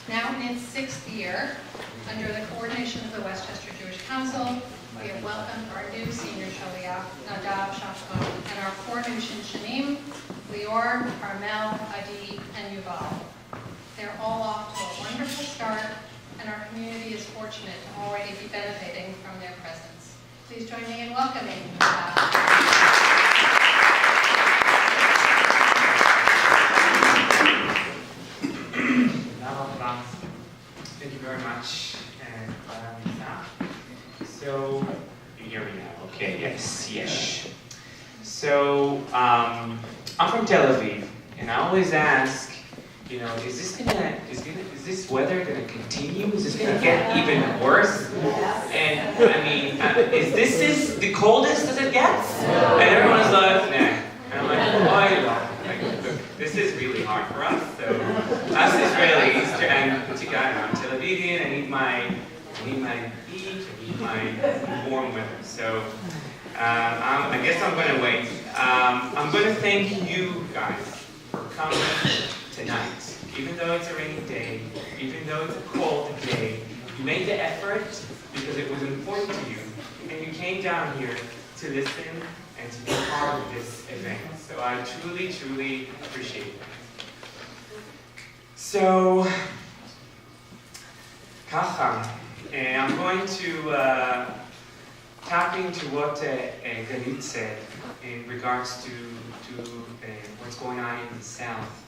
Now in its 6th year, under the coordination of the Westchester Jewish Council, we have welcomed our new senior Shaliach, Nadav Shafron, and our 4 new Shinshanim, Lior, Carmel, Adi, and Yuval. They're all off to a wonderful start, and our community is fortunate to already be benefiting from their presence. Please join me in welcoming Thank you very much. So, you hear me now? Okay, yes. So, I'm from Tel Aviv, and I always ask, is this weather gonna continue? Is this gonna get even worse? And I mean, is this the coldest as it gets? And everyone's like, nah. And I'm like, look, this is really hard for us. So, us Israelis, I'm Tel Avivian. I need my heat. I need my warm weather. So, I guess I'm going to wait. I'm going to thank you guys for coming tonight. Even though it's a rainy day, even though it's a cold day, you made the effort because it was important to you, and you came down here to listen and to be part of this event. So I truly, truly appreciate it. So, Kacha, I'm going to tap into what Galit said in regards to what's going on in the South.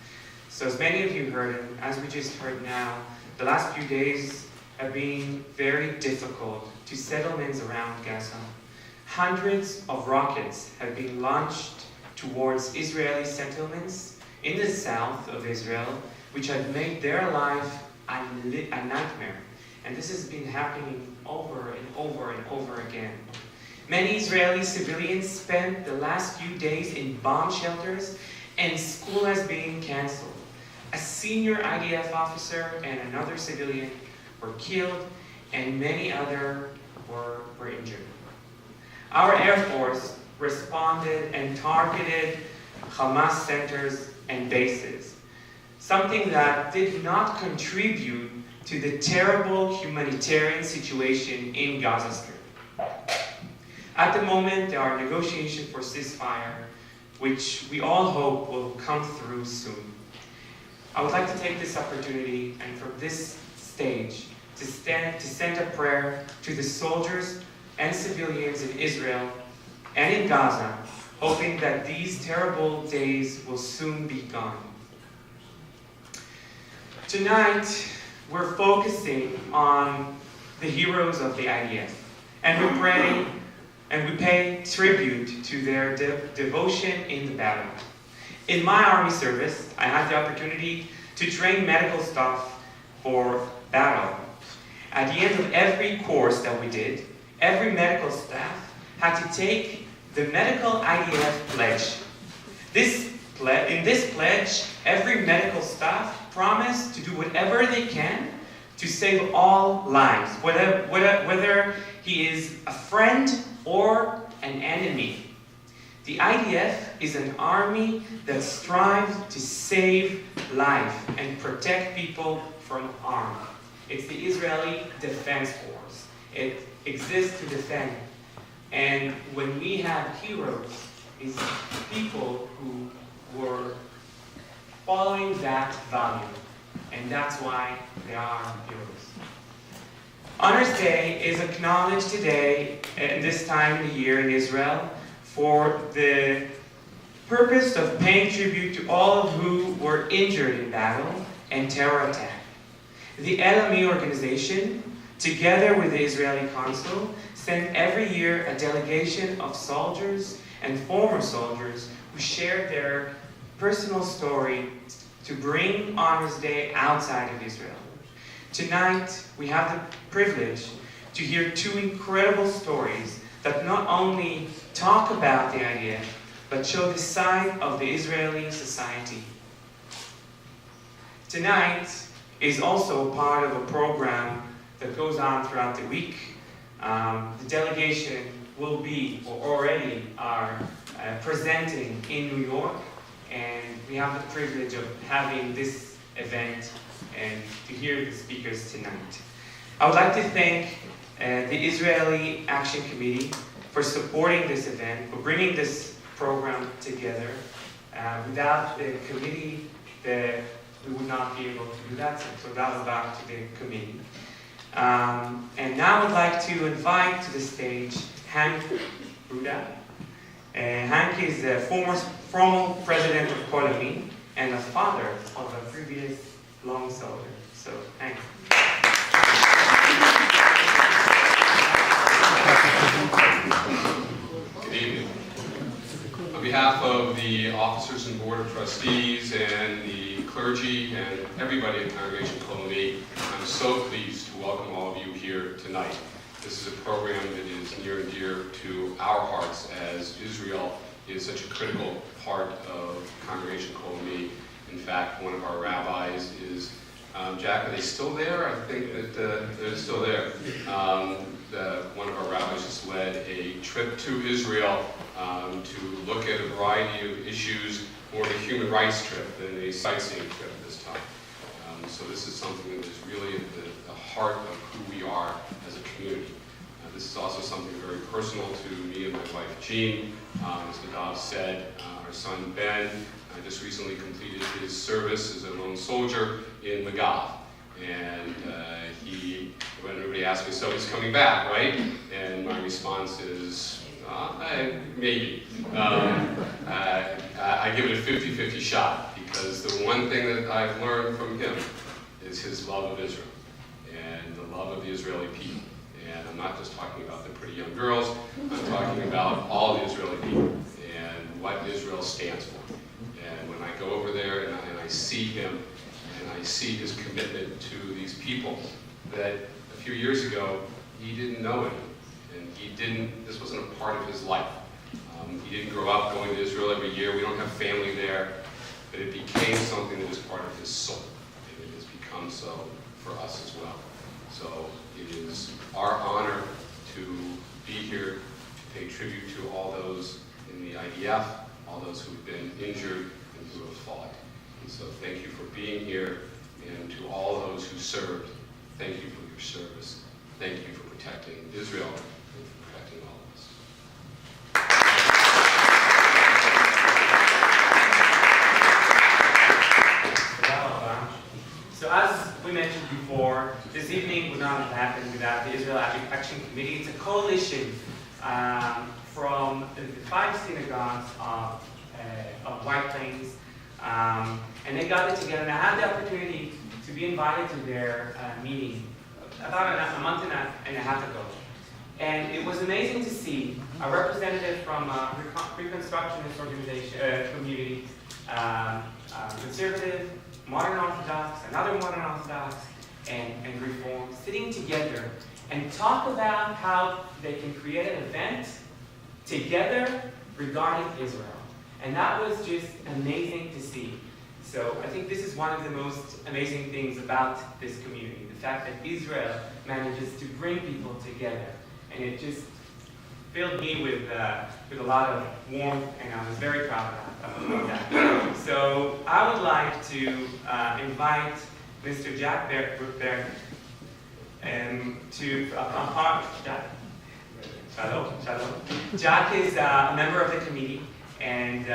So as many of you heard, and as we just heard now, the last few days have been very difficult to settlements around Gaza. Hundreds of rockets have been launched towards Israeli settlements in the south of Israel, which have made their life a nightmare. And this has been happening over and over and over again. Many Israeli civilians spent the last few days in bomb shelters, and school has been canceled. A senior IDF officer and another civilian were killed, and many others were injured. Our Air Force responded and targeted Hamas centers and bases, something that did not contribute to the terrible humanitarian situation in Gaza Strip. At the moment, there are negotiations for ceasefire, which we all hope will come through soon. I would like to take this opportunity and from this stage to send a prayer to the soldiers and civilians in Israel and in Gaza, hoping that these terrible days will soon be gone. Tonight, we're focusing on the heroes of the IDF, and we pray and we pay tribute to their devotion in the battle. In my Army service, I had the opportunity to train medical staff for battle. At the end of every course that we did, every medical staff had to take the medical IDF pledge. In this pledge, every medical staff promised to do whatever they can to save all lives, whether he is a friend or an enemy. The IDF is an army that strives to save life and protect people from harm. It's the Israeli Defense Force. It exists to defend. And when we have heroes, it's people who were following that value. And that's why they are heroes. Honors Day is acknowledged today at this time of the year in Israel for the purpose of paying tribute to all who were injured in battle and terror attack. The LME organization, together with the Israeli Council, sent every year a delegation of soldiers and former soldiers who shared their personal story to bring Honors Day outside of Israel. Tonight, we have the privilege to hear 2 incredible stories that not only talk about the IDF, but show the side of the Israeli society. Tonight is also part of a program that goes on throughout the week. The delegation will be, or already are, presenting in New York, and we have the privilege of having this event and to hear the speakers tonight. I would like to thank the Israeli Action Committee for supporting this event, for bringing this program together. Without the committee, we would not be able to do that, so that was back to the committee. And now I'd like to invite to the stage Hank Ruda. Hank is the former president of Kolami and a father of a previous long soldier. So, Hank. Good evening. On behalf of the officers and board of trustees and the clergy and everybody at Congregation Kolami, I'm so pleased to welcome all of you here tonight. This is a program that is near and dear to our hearts, as Israel is such a critical part of Congregation Kolami. In fact, one of our rabbis is, Jack, are they still there? I think that they're still there. One of our rabbis just led a trip to Israel to look at a variety of issues, more of a human rights trip than a sightseeing trip this time. So this is something that is really at the heart of who we are as a community. This is also something very personal to me and my wife Jean. As Nadav said, our son Ben just recently completed his service as a lone soldier in Magav. And when everybody asks me, so he's coming back, right? And my response is, maybe. I give it a 50-50 shot, because the one thing that I've learned from him is his love of Israel and the love of the Israeli people. And I'm not just talking about the pretty young girls, I'm talking about all the Israeli people and what Israel stands for. And when I go over there and I see him, and I see his commitment to these people that a few years ago he didn't know him, and this wasn't a part of his life. He didn't grow up going to Israel every year. We don't have family there, but it became something that is part of his soul, and it has become so for us as well. So it is our honor to be here to pay tribute to all those in the IDF, all those who have been injured and who have fought. And so thank you for being here, and to all those who served, thank you for your service. Thank you for protecting Israel and for protecting all of us. So as we mentioned before, this evening would not have happened without the Israel Action Committee. It's a coalition from the 5 synagogues of White Plains. And they gathered together, and I had the opportunity to be invited to their meeting about a month and a half ago. And it was amazing to see a representative from a Reconstructionist organization, community, conservative, modern Orthodox, another modern Orthodox, and Reform, sitting together and talk about how they can create an event together regarding Israel. And that was just amazing to see. So I think this is one of the most amazing things about this community, the fact that Israel manages to bring people together. And it just filled me with a lot of warmth, and I was very proud of that. So I would like to invite Mr. Jack Berger to Jack. Shalom. Jack is a member of the committee, and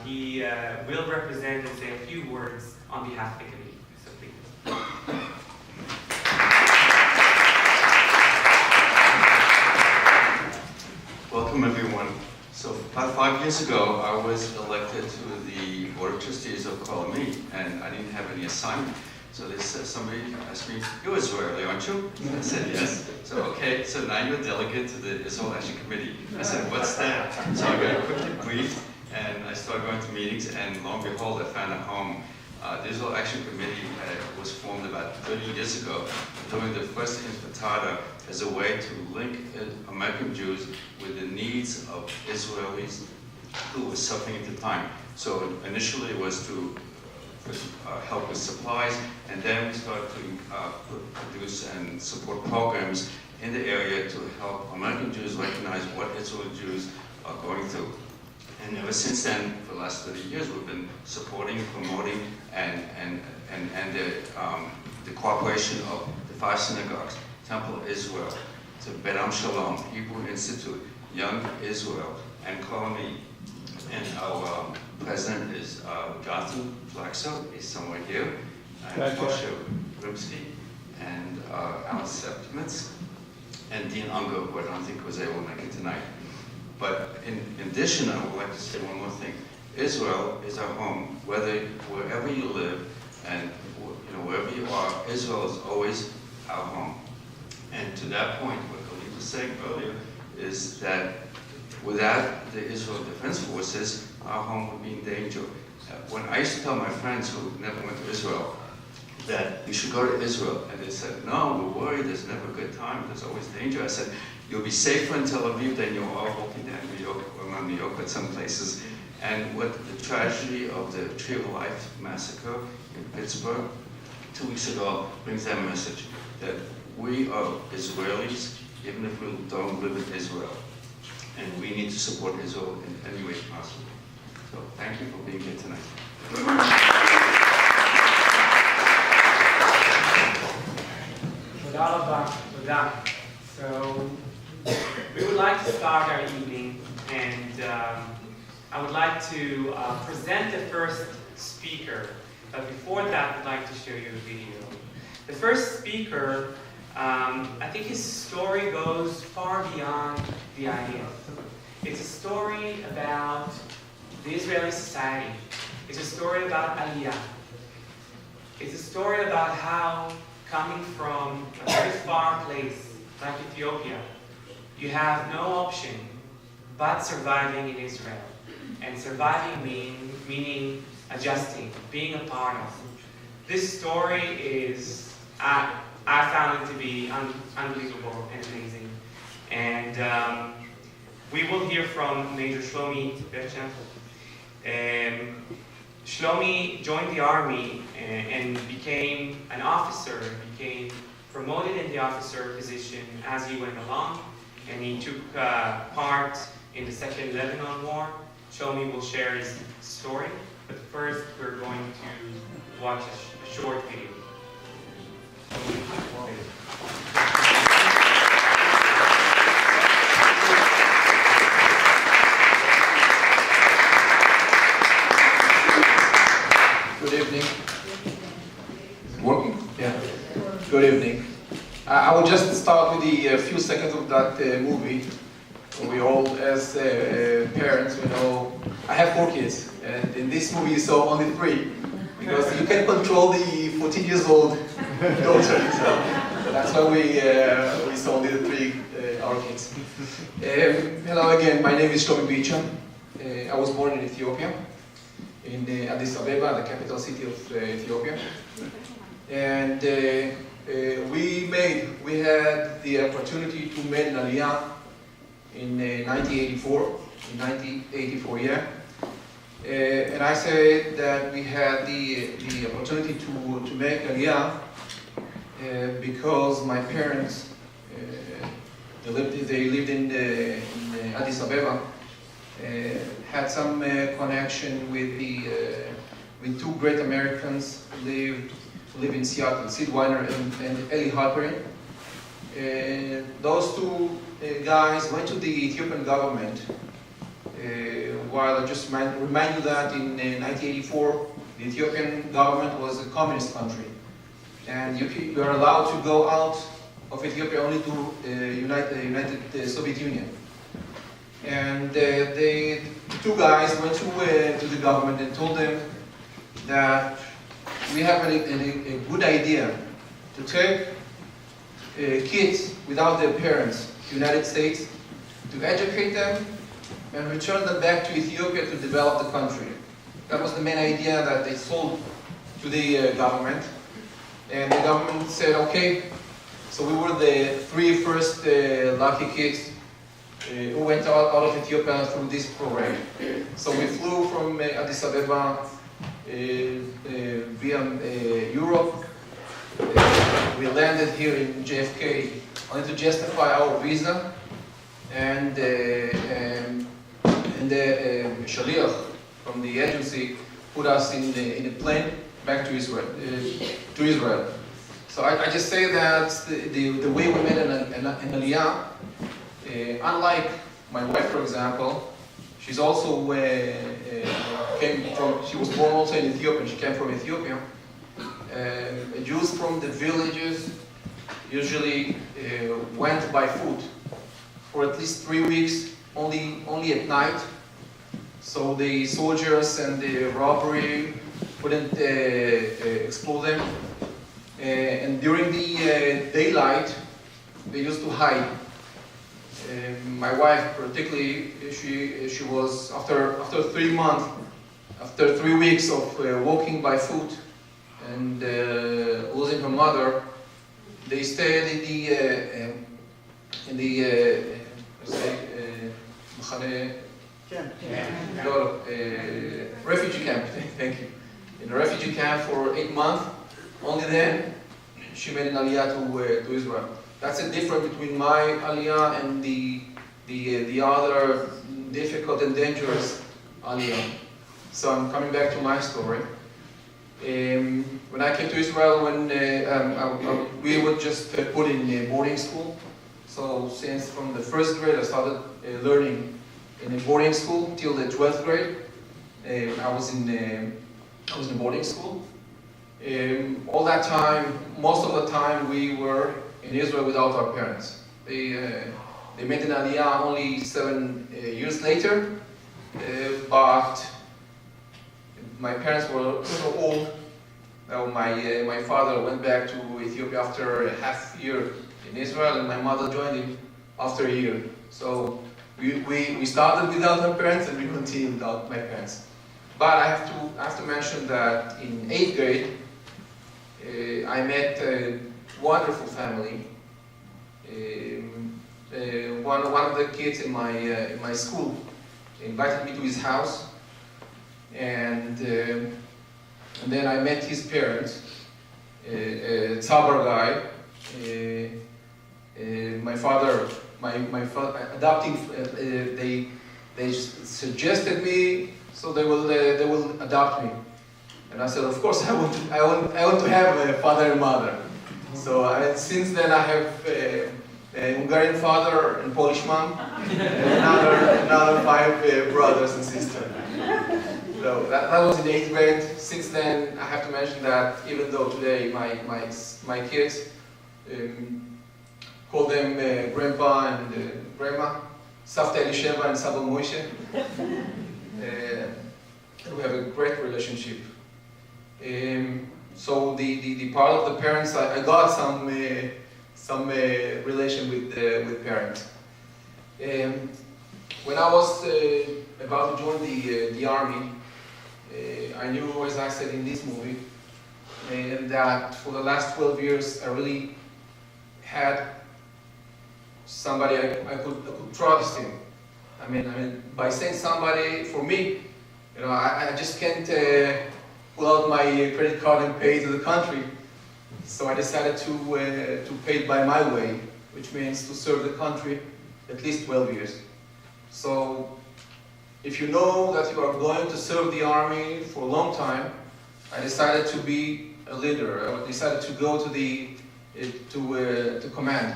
he will represent and say a few words on behalf of the committee. So please. Welcome, everyone. So about 5 years ago, I was elected to the Board of Trustees of Kolami, and I didn't have any assignment. So they said, somebody asked me, "You're Israeli, aren't you?" I said, "Yes." So, okay, so now you're a delegate to the Israel Action Committee. I said, "What's that?" So I got quickly briefed, and I started going to meetings, and lo and behold, I found a home. The Israel Action Committee was formed about 30 years ago, during the first Intifada, as a way to link American Jews with the needs of Israelis who were suffering at the time. So initially it was to help with supplies, and then we started to produce and support programs in the area to help American Jews recognize what Israeli Jews are going through. And ever since then, for the last 30 years, we've been supporting, promoting, and the cooperation of the 5 synagogues, Temple Israel, to Bedam Shalom, Hebrew Institute, Young Israel, and Kolami. And our president is Gatu Flaxo, he's somewhere here, and Moshe Rimsky, and Alice Septimitz, and Dean Unger, who I don't think was able to make it tonight. But in addition, I would like to say one more thing. Israel is our home, wherever you live, and wherever you are, Israel is always our home. And to that point, what Khalid was saying earlier is that without the Israel Defense Forces, our home would be in danger. When I used to tell my friends who never went to Israel that you should go to Israel, and they said, no, we're worried, there's never a good time, there's always danger. I said, you'll be safer in Tel Aviv than you are walking down New York or around New York at some places. And what the tragedy of the Tree of Life massacre in Pittsburgh 2 weeks ago brings that message, that we are Israelis, even if we don't live in Israel. And we need to support Israel in any way possible. So thank you for being here tonight. So we would like to start our evening, and I would like to present the first speaker. But before that, I'd like to show you a video. The first speaker, I think his story goes far beyond the idea. It's a story about the Israeli society. It's a story about Aliyah. It's a story about how, coming from a very far place like Ethiopia, you have no option but surviving in Israel. And surviving meaning adjusting, being a part of. This story is, I found it to be unbelievable and amazing. And we will hear from Major Shlomi Berchem. Shlomi joined the army and became an officer, became promoted in the officer position as he went along, and he took part in the Second Lebanon War. Shlomi will share his story, but first we're going to watch a short video. Good evening. Is it working? Yeah. Good evening. I will just start with the few seconds of that movie. We all, as parents, we know, I have 4 kids, and in this movie you saw only 3, because you can control the 14 years old daughter, so that's why we saw only the 3 our kids. Hello again, my name is Shlomi Berchem. I was born in Ethiopia, in Addis Ababa, the capital city of Ethiopia. And we had the opportunity to make an Aliyah in 1984, yeah. And I said that we had the opportunity to make Aliyah because my parents, they lived in Addis Ababa, had some connection with 2 great Americans who live in Seattle, Sid Weiner and Eli Halperin. Those 2 guys went to the Ethiopian government, while I just remind you that in 1984, the Ethiopian government was a communist country. And you are allowed to go out of Ethiopia only to the United Soviet Union. And the 2 guys went to the government and told them that we have a good idea to take kids without their parents to the United States, to educate them and return them back to Ethiopia to develop the country. That was the main idea that they sold to the government. And the government said, okay. So we were the 3 first lucky kids who went out of Ethiopia through this program. So we flew from Addis Ababa via Europe. We landed here in JFK only to justify our visa, and shaliach from the agency put us in a plane back to Israel. So I just say that the way we met in Aliyah, unlike my wife, for example, she's also she was born also in Ethiopia. She came from Ethiopia. Jews from the villages usually went by foot for at least 3 weeks, only at night. So the soldiers and the robbery wouldn't explode them. And during the daylight, they used to hide. My wife, particularly, she was after 3 months, after 3 weeks of walking by foot and losing her mother, they stayed in the refugee camp. Thank you. In a refugee camp for 8 months. Only then she made an aliyah to Israel. That's the difference between my aliyah and the other difficult and dangerous aliyah. So I'm coming back to my story. When I came to Israel, we were just put in a boarding school. So since from the first grade, I started learning in a boarding school till the 12th grade. I was in boarding school. All that time, most of the time, we were in Israel without our parents. They made an aliyah only 7 years later, but my parents were so old. My father went back to Ethiopia after a half year in Israel, and my mother joined him after a year. So we started without our parents, and we continued without my parents. But I have to mention that in 8th grade, I met a wonderful family. One of the kids in my school invited me to his house, and then I met his parents, a Tzabar guy. My father adopting. They suggested me, so they will adopt me. And I said, of course, I want to have a father and mother. So since then I have a Hungarian father and Polish mom, and another 5 brothers and sisters. So that was in 8th grade. Since then, I have to mention that even though today my kids call them grandpa and grandma, Savta Elisheva and Saba Moshe, we have a great relationship. So the part of the parents, I got some relation with parents. When I was about to join the army, I knew, as I said in this movie, that for the last 12 years I really had somebody I could trust in. I mean, by saying somebody, for me, I just can't pull out my credit card and pay to the country. So I decided to pay it by my way, which means to serve the country at least 12 years. So if you know that you are going to serve the army for a long time, I decided to be a leader. I decided to go to command.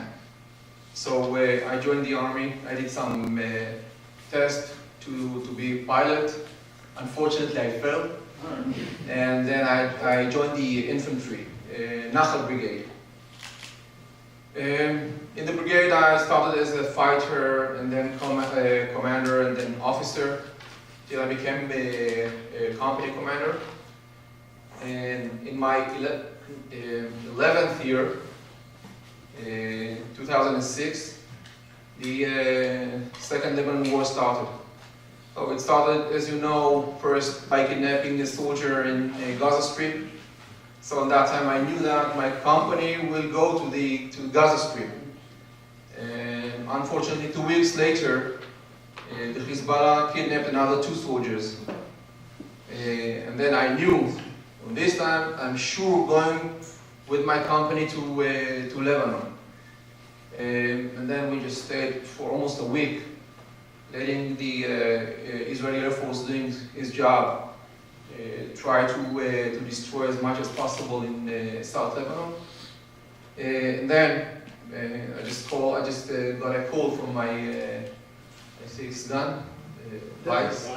So I joined the army. I did some tests to be a pilot. Unfortunately, I failed. And then I joined the infantry, Nachal Brigade. In the brigade, I started as a fighter, and then commander, and then officer, till I became a company commander. And in my 11th year, 2006, the Second Lebanon War started. So it started, as you know, first by kidnapping a soldier in Gaza Strip. So at that time I knew that my company will go to Gaza Strip. And unfortunately, 2 weeks later, the Hezbollah kidnapped another 2 soldiers. And then I knew, this time I'm sure going with my company to Lebanon. And then we just stayed for almost a week. letting the Israeli Air Force doing his job, try to destroy as much as possible in South Lebanon. And then I just got a call from my I say it's gun, vice,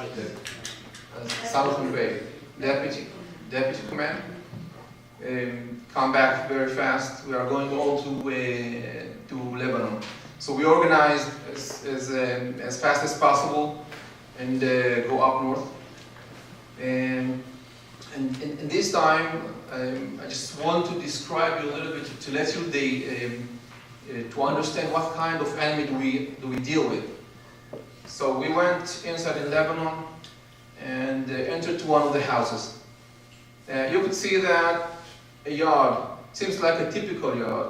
Salomon Bey, deputy command. Come back very fast. We are going all to Lebanon. So we organized as fast as possible and go up north. And this time, I just want to describe you a little bit to let you to understand what kind of enemy do we deal with. So we went inside in Lebanon and entered to one of the houses. You could see that a yard seems like a typical yard.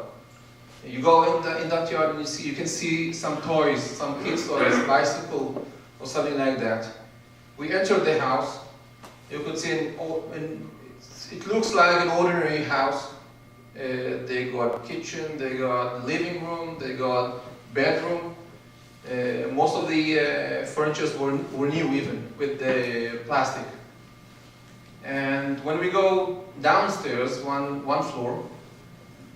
You go in that yard and you can see some toys, some kids' toys, bicycle or something like that. We entered the house. You could see it looks like an ordinary house. They got kitchen, they got living room, they got bedroom. Most of the furniture were new even, with the plastic. And when we go downstairs, one floor,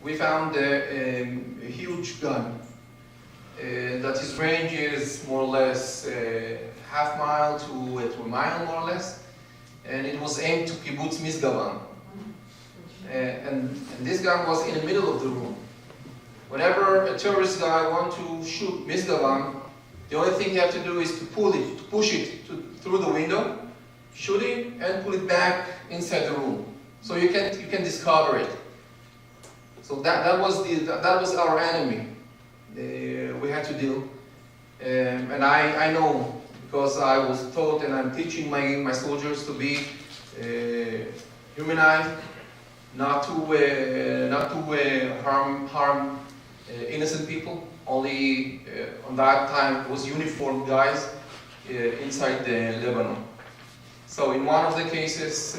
we found a huge gun that his range is more or less half mile to a mile more or less, and it was aimed to kibbutz Misgavan. And this gun was in the middle of the room. Whenever a terrorist guy wants to shoot Misgavan, the only thing you have to do is to push it through the window, shoot it, and pull it back inside the room, so you can discover it. So that was our enemy. We had to deal, and I know, because I was taught and I'm teaching my soldiers to be humanized, not to harm innocent people. Only on that time it was uniformed guys inside the Lebanon. So in one of the cases,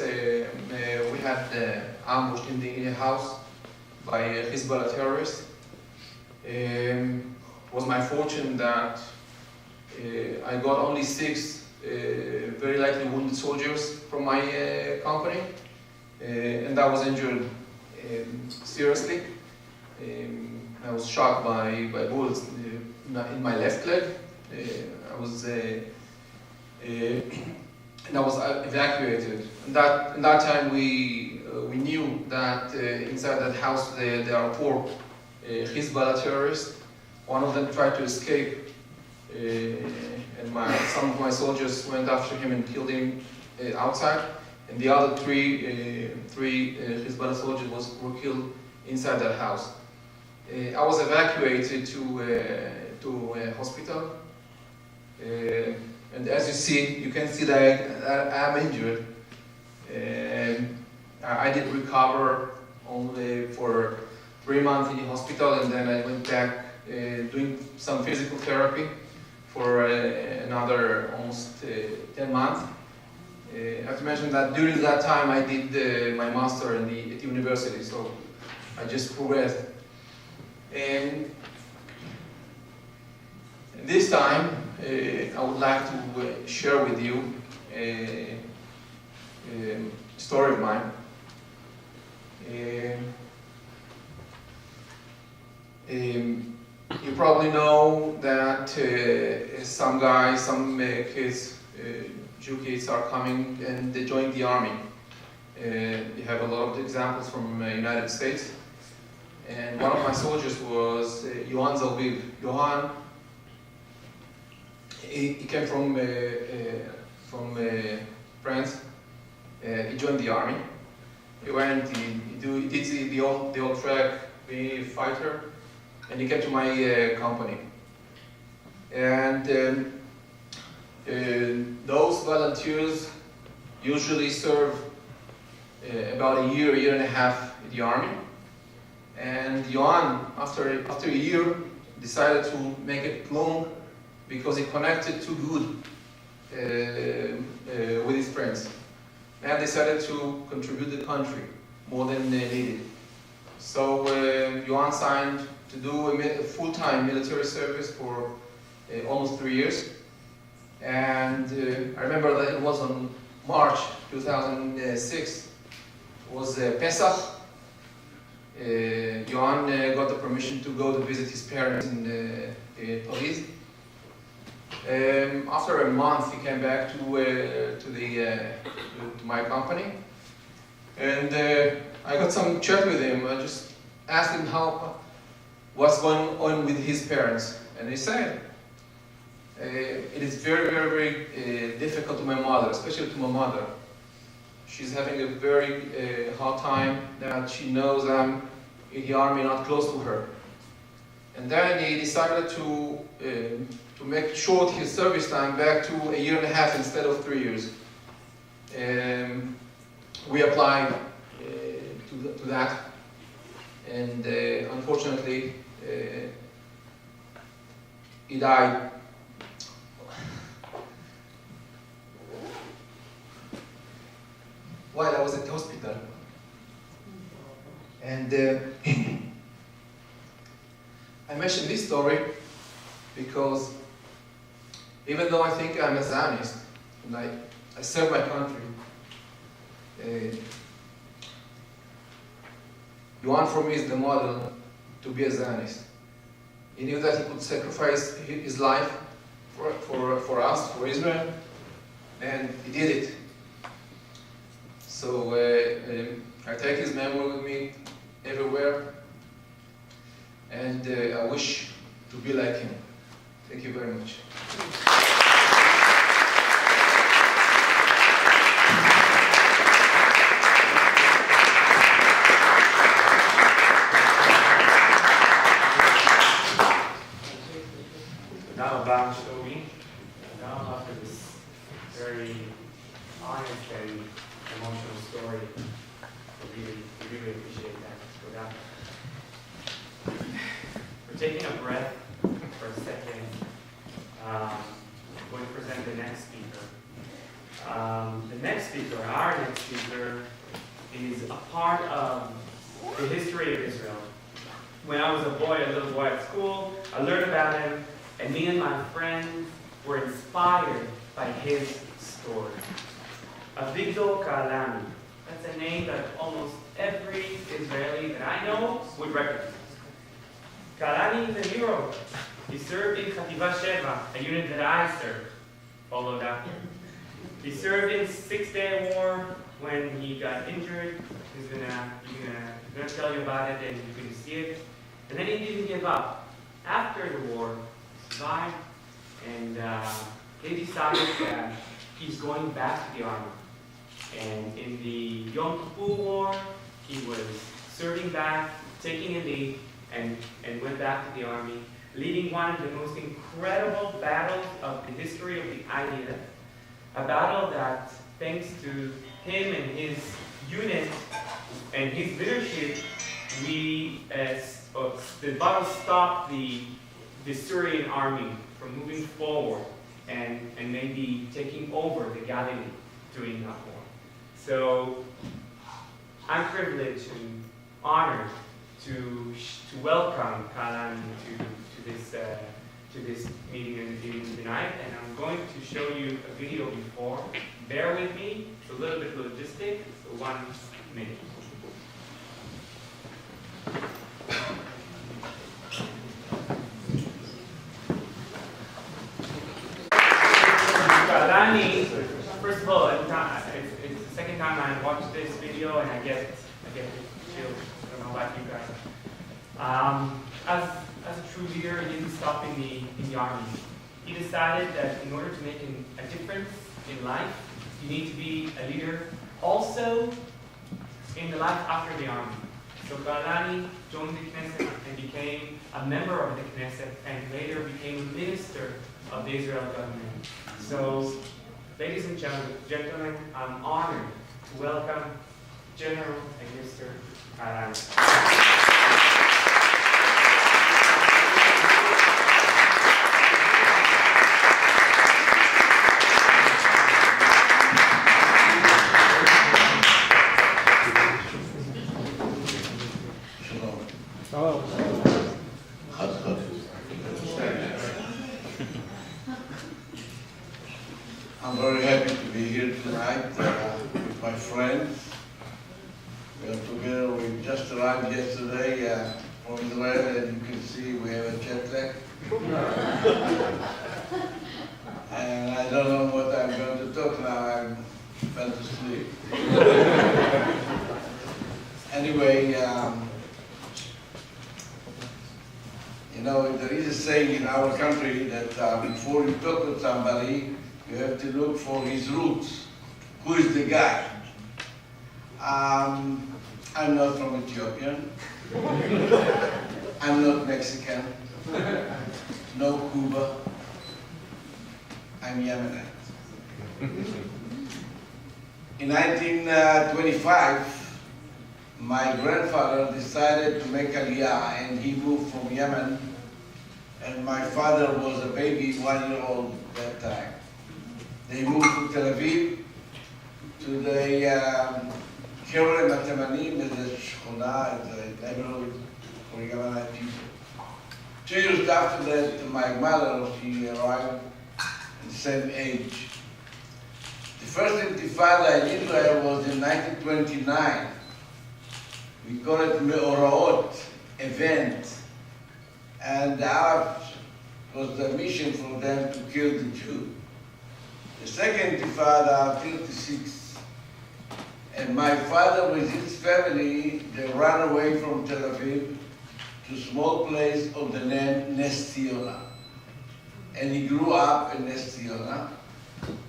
we had ambushed in the house by a Hezbollah terrorist. It was my fortune that I got only 6 very lightly wounded soldiers from my company, and I was injured seriously. I was shot by bullets in my left leg. I was evacuated. In that time, we knew that inside that house there are 4 Hezbollah terrorists. One of them tried to escape, and some of my soldiers went after him and killed him outside. And the other 3 Hezbollah soldiers were killed inside that house. I was evacuated to a hospital, and as you can see that I'm injured. I did recover only for 3 months in the hospital, and then I went back doing some physical therapy for another almost 10 months. I have to mention that during that time I did my master at the university, so I just progressed. And this time I would like to share with you a story of mine. You probably know that some kids, Jew kids, are coming and they join the army. You have a lot of examples from the United States. And one of my soldiers was Johan Zalbiv. Johan, he came from France. He joined the army. He went, he did the old track, being a fighter, and he came to my company. And those volunteers usually serve about a year and a half in the army. And Johan, after a year, decided to make it long because he connected too good with his friends, and decided to contribute to the country more than needed. So Johan signed to do a full-time military service for almost 3 years, And I remember that it was on March 2006. It was Pesach. Johan got the permission to go to visit his parents in Paris. After a month, he came back to my company, and I got some chat with him. I just asked him what's going on with his parents, and he said it is very, very, very difficult to my mother, especially to my mother. She's having a very hard time that she knows I'm in the army, not close to her. And then he decided to make short his service time back to 1.5 years instead of 3 years. We applied to that, and unfortunately, he died. While I was at the hospital. And I mentioned this story because even though I think I'm a Zionist, and I serve my country, Yohan for me is the model to be a Zionist. He knew that he could sacrifice his life for us, for Israel, and he did it. So I take his memory with me everywhere, and I wish to be like him. Thank you very much. Now about Shobi. Now after this very honest and emotional story, we really appreciate that. We're taking a breath for a second. I'm going to present the next speaker. Our next speaker, is a part of the history of Israel. When I was a little boy at school, I learned about him, and me and my friends were inspired by his story. Avigdor Kaalani. That's a name that almost every Israeli that I know would recognize. Kaalani is a hero. He served in Chativa Sheva, a unit that I served. Followed after. He served in 6-Day War when he got injured. He's gonna tell you about it, and you're gonna see it. And then he didn't give up. After the war, he survived, and they decided that he's going back to the army. And in the Yom Kippur War, he was serving back, taking a lead, and went back to the army, leading one of the most incredible battles of the history of the IDF. A battle that, thanks to him and his unit and his leadership, the battle stopped the Syrian army from moving forward and maybe taking over the Galilee during that war. So I'm privileged and honored to welcome Kaalani to this meeting tonight, and I'm going to show you a video before. Bear with me, it's a little bit logistic, so 1 minute. Kaalani, first of all, it's the second time I watched this video, and I get the chills. I don't know about you guys. As a true leader, he didn't stop in the army. He decided that in order to make a difference in life, you need to be a leader also in the life after the army. So Kaalani joined the Knesset and became a member of the Knesset, and later became a minister of the Israel government. So, ladies and gentlemen, I'm honored to welcome General and Mr. Kaalani. friends. We are together. We just arrived yesterday from Israel, and you can see we have a jet lag. And I don't know what I'm going to talk now. I'm fell asleep. Anyway, you know, there is a saying in our country that before you talk with somebody, you have to look for his roots. Who is the guy? I'm not from Ethiopia. I'm not Mexican. No Cuba. I'm Yemenite. In 1925, my grandfather decided to make Aliyah, and he moved from Yemen, and my father was a baby, 1 year old at that time. They moved to Tel Aviv, to the Kerem Atemanim, the Shechona, the neighborhood for Yemenite people. 2 years after that, my mother, she arrived at the same age. The first Intifada in Israel was in 1929. We call it Me'oraot, event. And the Arabs was the mission for them to kill the Jew. The second Intifada, 36. And my father with his family, they ran away from Tel Aviv to a small place of the name Nes Ziona. And he grew up in Nes Ziona.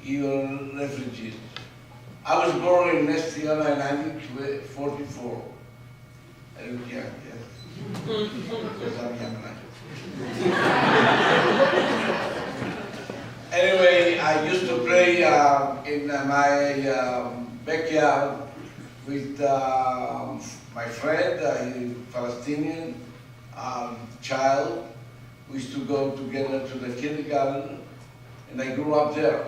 He was a refugee. I was born in Nes Ziona in 1944. I was young, yes. Because I'm Yemenite. Anyway, I used to play in my backyard with my friend, a Palestinian child. We used to go together to the kindergarten, and I grew up there.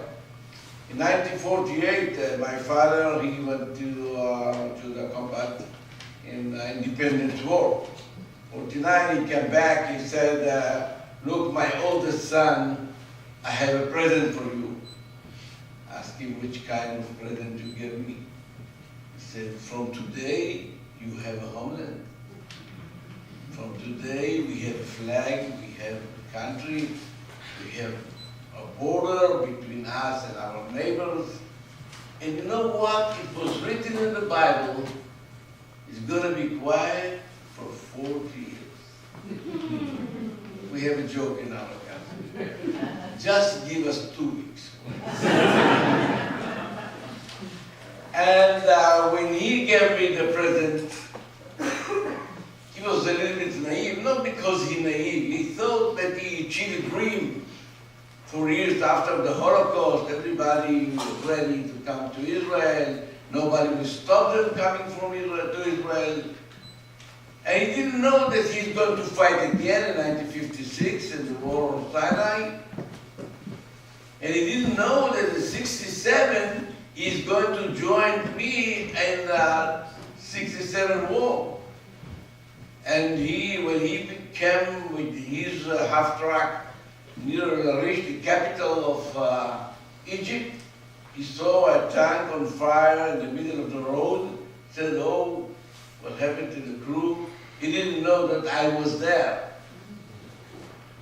In 1948, my father, he went to the combat in Independence War. 49, he came back, he said, look, my oldest son, I have a present for you. Asked him which kind of present you give me. He said, from today, you have a homeland. From today, we have a flag, we have a country, we have a border between us and our neighbors. And you know what? It was written in the Bible, it's going to be quiet for 40 years. We have a joke in our country. Just give us 2 weeks. And when he gave me the present, he was a little bit naive, not because he's naive. He thought that he achieved a dream. For years after the Holocaust, everybody was ready to come to Israel. Nobody would stop them coming from Israel to Israel. And he didn't know that he's going to fight again in 1956 in the war on Sinai. And he didn't know that in 1967 he's going to join me in the 1967 war. And when he came with his half-track near Larish, the capital of Egypt, he saw a tank on fire in the middle of the road. Said, oh, what happened to the crew? He didn't know that I was there.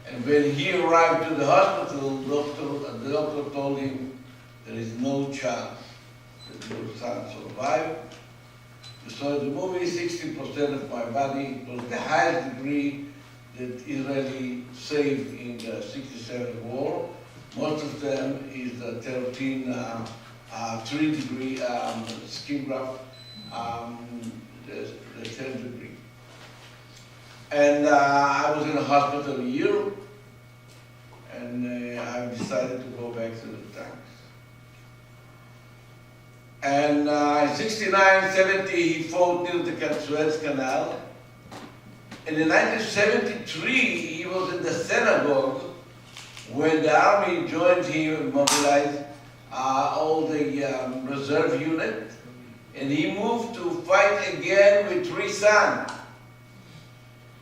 And when he arrived to the hospital, the doctor told him, there is no chance that your son survived. You saw the movie, 60% of my body was the highest degree that Israeli saved in the 67 war. Most of them is the 3-degree skin graft, the 10th degree. And I was in the hospital a year, and I decided to go back to the tanks. And in 69, 70, he fought near the Suez Canal. And in 1973, he was in the synagogue when the army joined him and mobilized all the reserve unit. And he moved to fight again with 3 sons.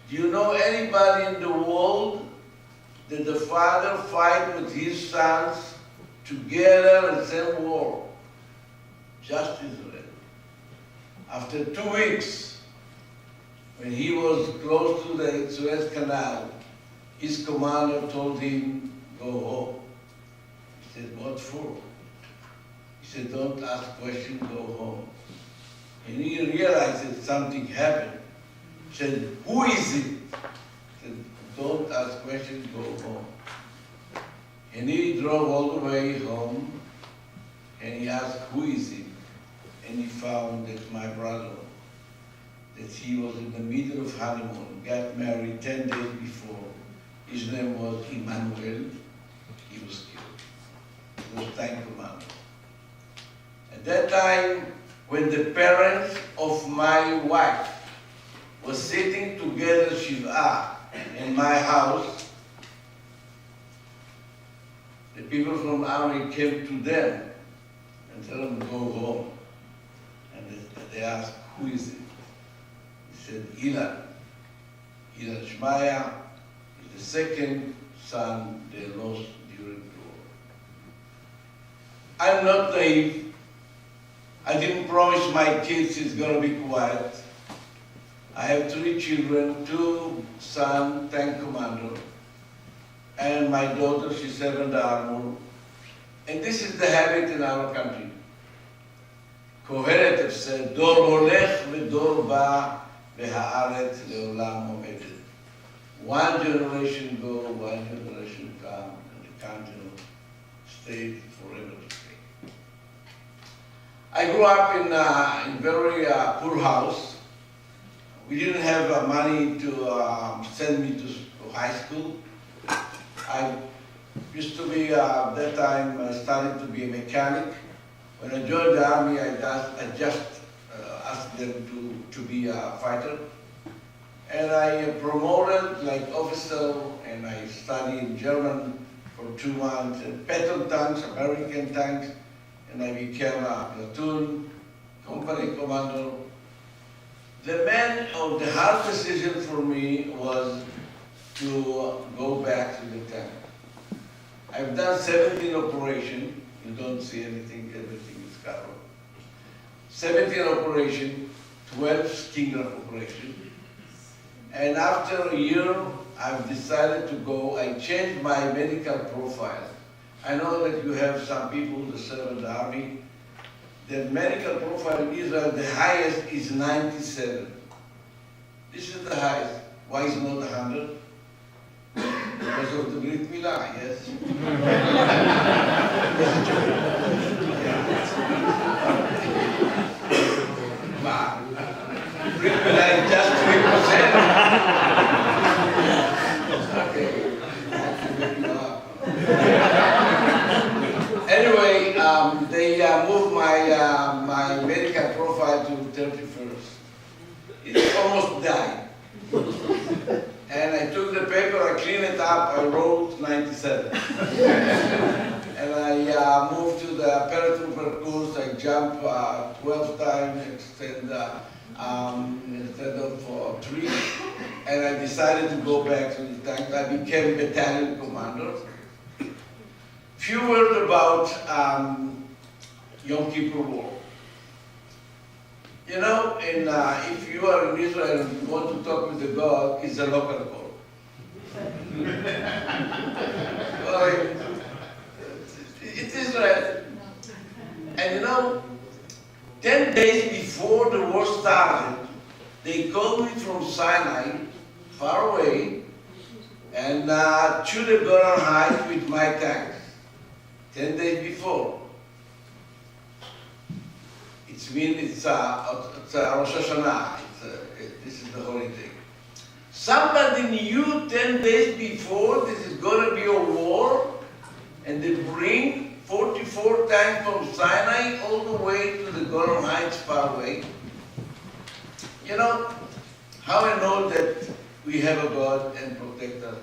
Do you know anybody in the world that the father fight with his sons together in the same war? Just Israel. After 2 weeks, when he was close to the Suez Canal, his commander told him, go home. He said, what for? He said, don't ask questions, go home. And he realized that something happened. He said, who is it? He said, don't ask questions, go home. And he drove all the way home, and he asked, who is it? And he found that my brother, that he was in the middle of honeymoon, got married 10 days before. His name was Emmanuel. He was killed. He was tank commander. At that time, when the parents of my wife were sitting together Shiva in my house, the people from the army came to them and told them to go home. And they asked, who is it? He said, Ilan. Ilan Shmaya is the second son they lost during the war. I'm not naive. I didn't promise my kids it's going to be quiet. I have 3 children, 2 sons, tank commander, and my daughter, she's 7th Armor. And this is the habit in our country. Kohelet said, Dor holech v'dor ba v'ha'aretz le'olam omedet. One generation go, one generation come, and the country stayed forever to stay. I grew up in a very poor house. We didn't have money to send me to high school. I used to be, at that time, I started to be a mechanic. When I joined the army, I just asked them to be a fighter. And I promoted like officer, and I studied German for 2 months, and battle tanks, American tanks, and I became a platoon, company commander. The hard decision for me was to go back to the tank. I've done 17 operations. You don't see anything, everything is covered. 17 operations, 12 Stinger operations. And after a year, I've decided to go. I changed my medical profile. I know that you have some people that serve in the army. The medical profile in Israel, the highest is 97. This is the highest. Why is it not 100? Because of the Brit Milah, yes? Wow. Brit Milah is just 3%. Okay. Anyway, they moved my medical profile to 31st. It almost died. And I took the paper, I cleaned it up, I wrote 97. And I moved to the paratrooper course, I jumped 12 times instead of 3. And I decided to go back to the tank. I became battalion commander. Few words about Yom Kippur War. You know, if you are in Israel and you want to talk with the God, it's a local call. Well, it's Israel. And you know, 10 days before the war started, they called me from Sinai, far away, and to the Golan Heights with my tanks. 10 days before. It means it's Rosh Hashanah. This is the holy day. Somebody knew 10 days before this is going to be a war, and they bring 44 tanks from Sinai all the way to the Golan Heights far away. You know, how I know that we have a God and protect us?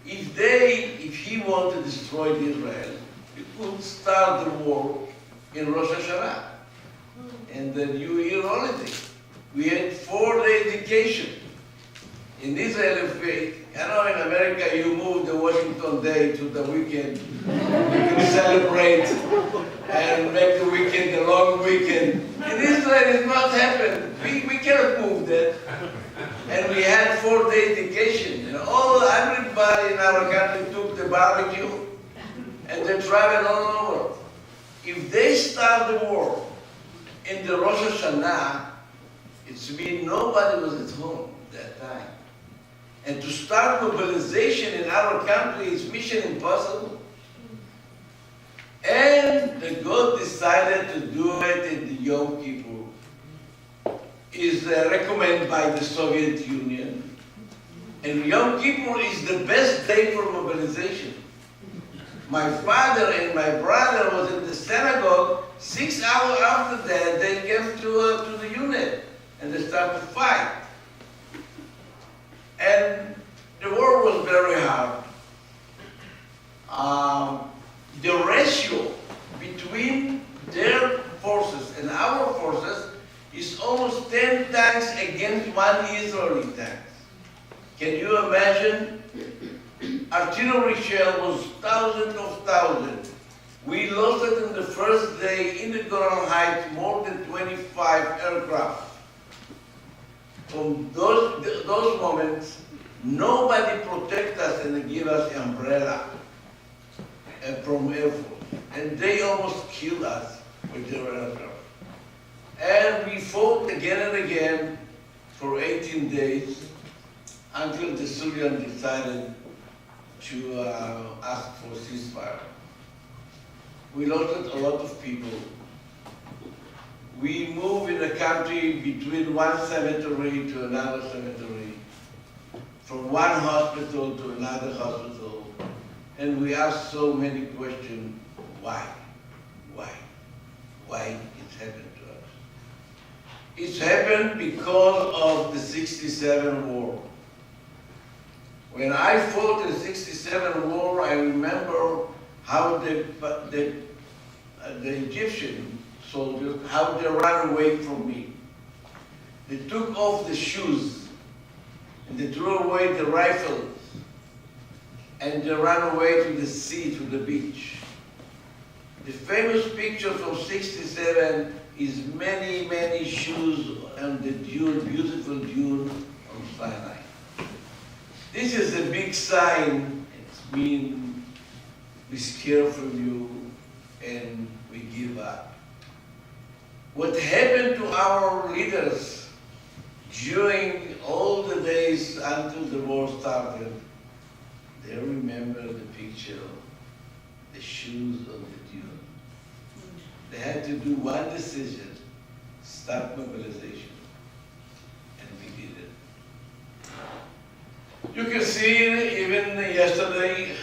If he wanted to destroy Israel, he could start the war in Rosh Hashanah, and the New Year holiday. We had 4 days vacation. In Israel, I know in America you move the Washington Day to the weekend. You can celebrate and make the weekend a long weekend. In Israel it's not happened. We cannot move that. And we had 4-day vacation. And everybody in our country took the barbecue and they traveled all over. If they start the war in the Rosh Hashanah, it's mean nobody was at home that time. And to start mobilization in our country is mission impossible. And the God decided to do it in the Yom Kippur. Is recommended by the Soviet Union. And Yom Kippur is the best day for mobilization. My father and my brother was in the synagogue. 6 hours after that, they came to the unit and they started to fight. And the war was very hard. The ratio between their forces and our forces is almost 10 tanks against 1 Israeli tank. Can you imagine? Artillery shell was thousands of thousands. We lost it in the first day in the Golan Heights, more than 25 aircraft. From those moments, nobody protect us and give us an umbrella from Air Force. And they almost killed us with their aircraft. And we fought again and again for 18 days until the Syrians decided to ask for ceasefire. We lost a lot of people. We moved in the country between one cemetery to another cemetery, from one hospital to another hospital, and we asked so many questions, why? Why it happened to us? It's happened because of the 67 war. When I fought in the 67 war, I remember how the Egyptian soldiers, how they ran away from me. They took off the shoes and they threw away the rifles and they ran away to the sea, to the beach. The famous picture from 67 is many, many shoes on the dune, beautiful dune on Sinai. This is a big sign. It means we scare from you and we give up. What happened to our leaders during all the days until the war started, they remember the picture, the shoes on the dune. They had to do one decision, start mobilization, and we did it. You can see even yesterday,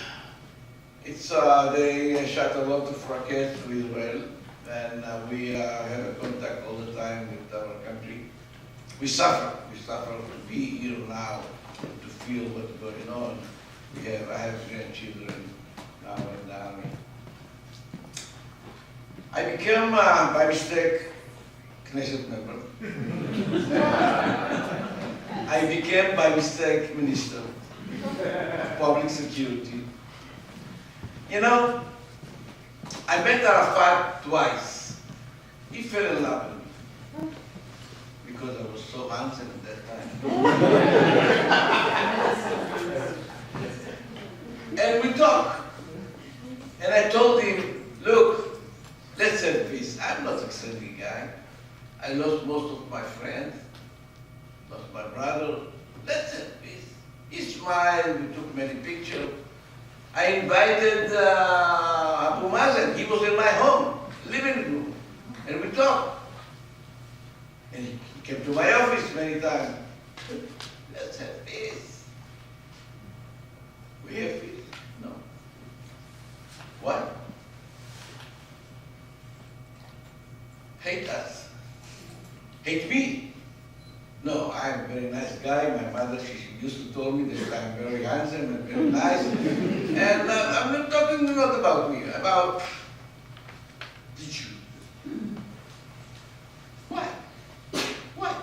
they shot a lot of rockets to Israel, and we have a contact all the time with our country. We suffer to be here now, to feel what's going on. I have grandchildren now in the army. I became, by mistake, Knesset member. I became, by mistake, Minister of Public Security. You know, I met Arafat twice. He fell in love with me because I was so handsome at that time. And we talked. And I told him, look, let's have peace. I'm not a exciting guy. I lost most of my friends, lost my brother. Let's have peace. He smiled, we took many pictures. I invited Abu Mazen. He was in my home, living room, and we talked. And he came to my office many times. Let's have peace. We have peace. No. What? Hate us. Hate me. No, I'm a very nice guy. My mother, she used to tell me that I'm very handsome and very nice. And I'm not talking not about me, about the Jew. Why? Why?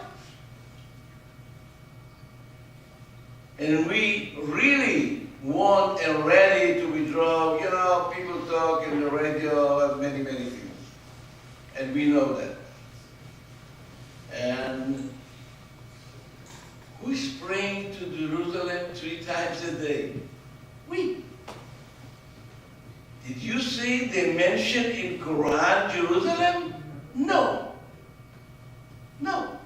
and we really want and ready to withdraw. You know, people talk in the radio and many, many things. And we know that. And who's praying to Jerusalem 3 times a day? We. Did you see they mention in Quran Jerusalem? No. No.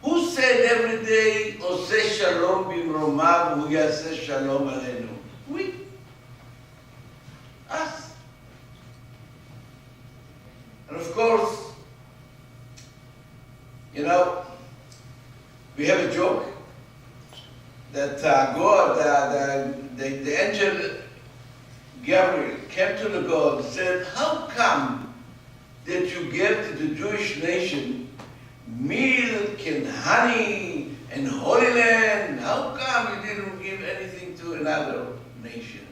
Who said every day, Oseh Shalom bimromav, hu yaseh Shalom aleinu? We. Us. And of course, you know, we have a joke that God, the angel Gabriel came to the God and said, how come that you gave to the Jewish nation milk and honey and Holy Land? How come you didn't give anything to another nation?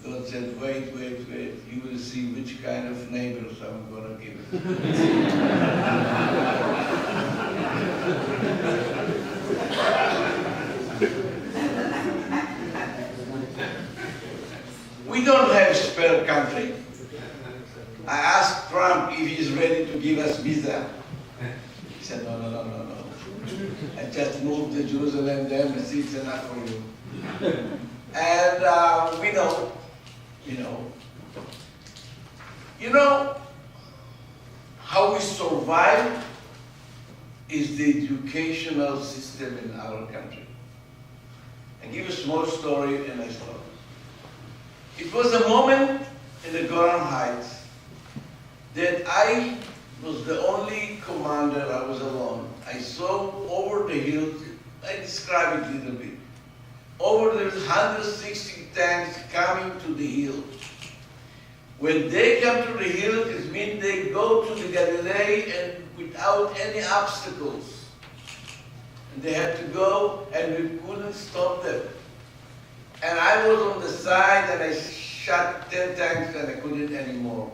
God said, wait, you will see which kind of neighbors I'm going to give it. We don't have a spare country. I asked Trump if he's ready to give us visa. He said, no. I just moved to Jerusalem, the embassy, it's enough for you. And we know, you know, how we survive is the educational system in our country. I give you a small story and I stop. It was a moment in the Golan Heights that I was the only commander, I was alone. I saw over the hills, I describe it a little bit. Over the 160 tanks coming to the hill. When they come to the hill, it means they go to the Galilee and without any obstacles. And they had to go and we couldn't stop them. And I was on the side and I shot 10 tanks and I couldn't anymore.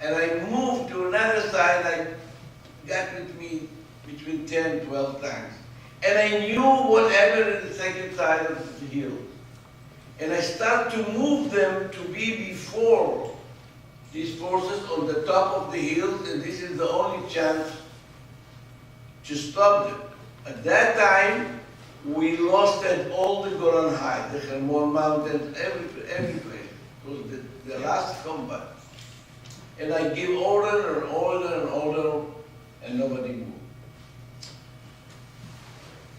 And I moved to another side, I got with me between 10 and 12 tanks. And I knew what happened in the second side of the hill. And I started to move them to be before these forces on the top of the hills, and this is the only chance to stop them. At that time, we lost at all the Golan Heights, the Hermon Mountains, every place. It was the last combat. And I give order, and nobody moved.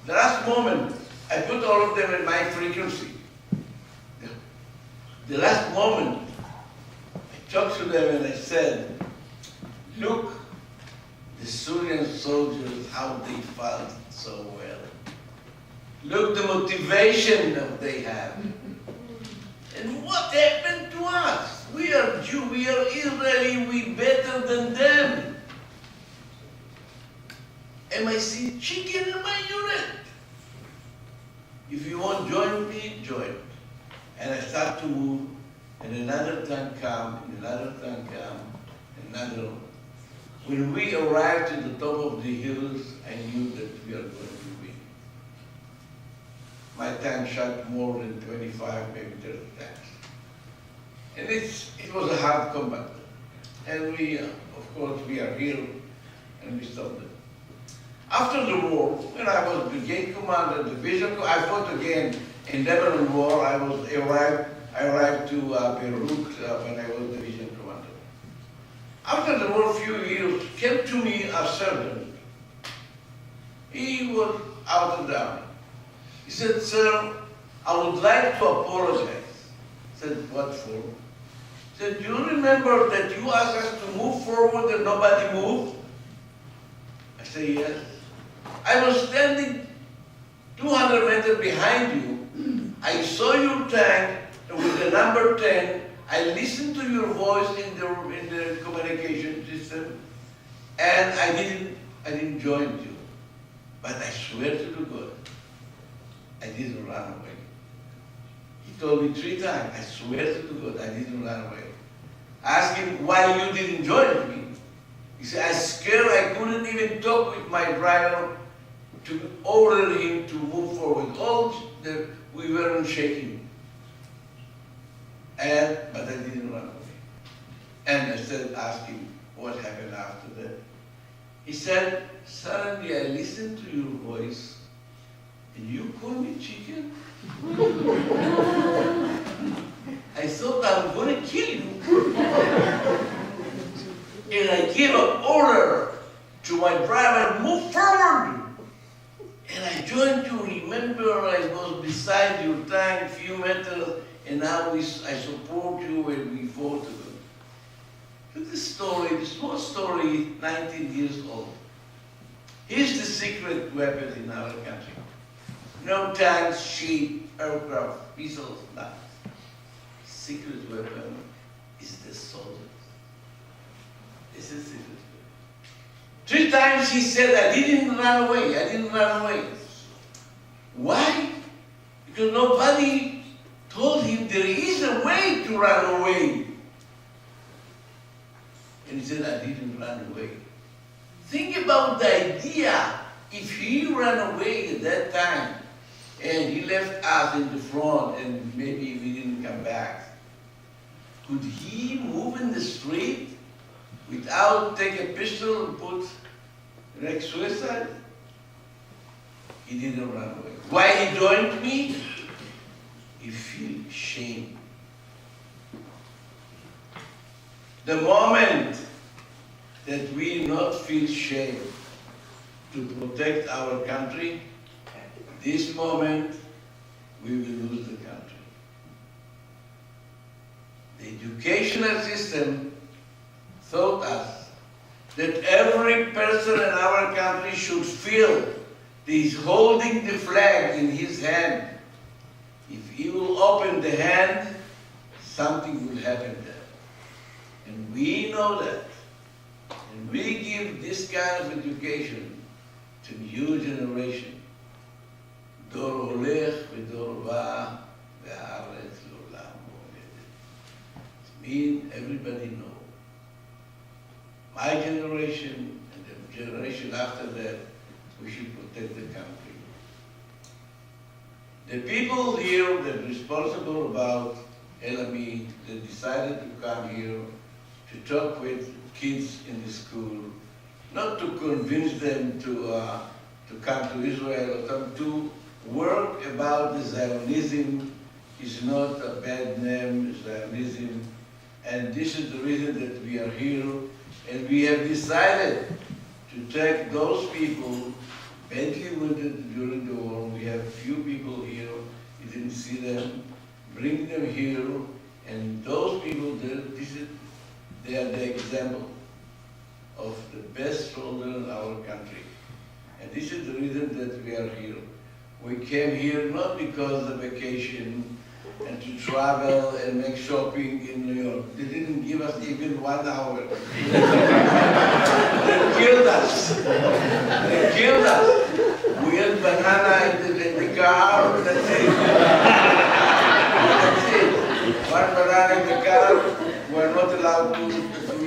The last moment, I put all of them in my frequency. The last moment, I talked to them and I said, look, the Syrian soldiers, how they fought so well. Look the motivation that they have. And what happened to us? We are Jew, we are Israeli, we better than them. And I see chicken in my unit. If you want to join me, join. And I start to move, and another tank come, and another tank come, another. When we arrived at the top of the hills, I knew that we are going to win. My tank shot more than 25, maybe 30 tanks. And it was a hard combat. And we, of course, we are here, and we stopped them. After the war, when I was brigade commander, division commander, I fought again in Lebanon War. I arrived to Beirut when I was division commander. After the war, a few years, came to me a sergeant. He was out of down. He said, sir, I would like to apologize. I said, what for? He said, do you remember that you asked us to move forward and nobody moved? I said, yes. I was standing 200 meters behind you. I saw your tank with the number 10. I listened to your voice in the communication system, and I didn't join you. But I swear to the God, I didn't run away. He told me 3 times, I swear to the God, I didn't run away. I asked him why you didn't join me. He said, I was scared, I couldn't even talk with my driver to order him to move forward. All that we weren't shaking. But I didn't run away. And I started asking what happened after that. He said, suddenly I listened to your voice, and you call me chicken? I thought I was going to kill you. And I gave an order to my driver, move forward. And I joined you. Remember, I was beside your tank, a few meters, and now I support you and we fought together. This story, the small story, 19 years old. Here's the secret weapon in our country. No tanks, sheep, aircraft, missiles, nothing. Secret weapon is the soldier. This is secret weapon. 3 times he said, I didn't run away. Why? Because nobody told him there is a way to run away. And he said, I didn't run away. Think about the idea. If he ran away at that time, and he left us in the front, and maybe we didn't come back, could he move in the street without taking a pistol and put like suicide? He didn't run away. Why he joined me? He feels shame. The moment that we not feel shame to protect our country, this moment we will lose the country. The educational system taught us that every person in our country should feel that he's holding the flag in his hand. If he will open the hand, something will happen there. And we know that. And we give this kind of education to new generation. דור הולך ודור בא, והארץ לעולם עומדת. It means everybody know. My generation and the generation after that, we should protect the country. The people here that are responsible about LME, they decided to come here to talk with kids in the school, not to convince them to come to Israel, or to work about the Zionism. Is not a bad name, Zionism, and this is the reason that we are here, and we have decided to take those people badly wounded during the war. We have few people here, you didn't see them, bring them here, and those people, they are the example of the best soldier in our country. And this is the reason that we are here. We came here not because of vacation and to travel and make shopping in New York. They didn't give us even 1 hour. They killed us. They killed us. We had banana in the car, that's it. That's it. 1 banana in the car, we're not allowed to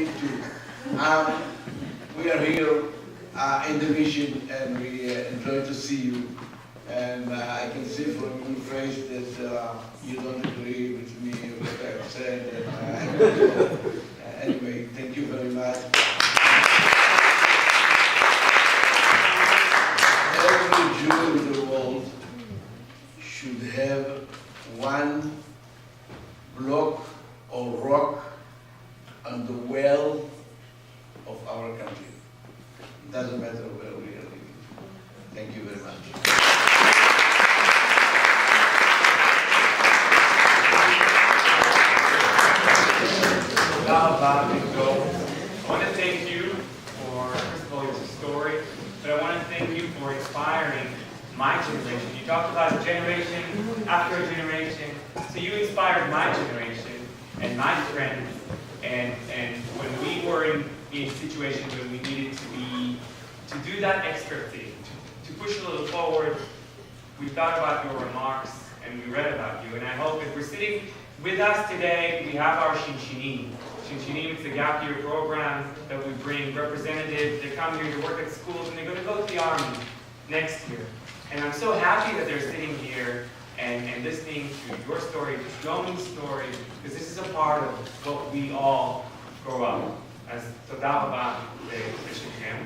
eat too. We are here in the mission, and we enjoy to see you. And I can see from your face that you don't agree with me what I've said. Anyway, thank you very much. Every Jew in the world should have 1 block or rock on the well of our country. It doesn't matter where we are living. Thank you very much. I want to thank you for, first of all, your story, but I want to thank you for inspiring my generation. You talked about generation after generation, so you inspired my generation and my friends, and when we were in situations when we needed to do that extra thing, to push a little forward, we thought about your remarks and we read about you, and I hope if we're sitting with us today, we have our Shinshinim. Shinshinim is the gap year program that we bring representatives. They come here to work at schools and they're going to go to the army. next year. And I'm so happy that they're sitting here and listening to your story, to Shlomi's story, because this is a part of what we all grow up as. תודה רבה לשניכם.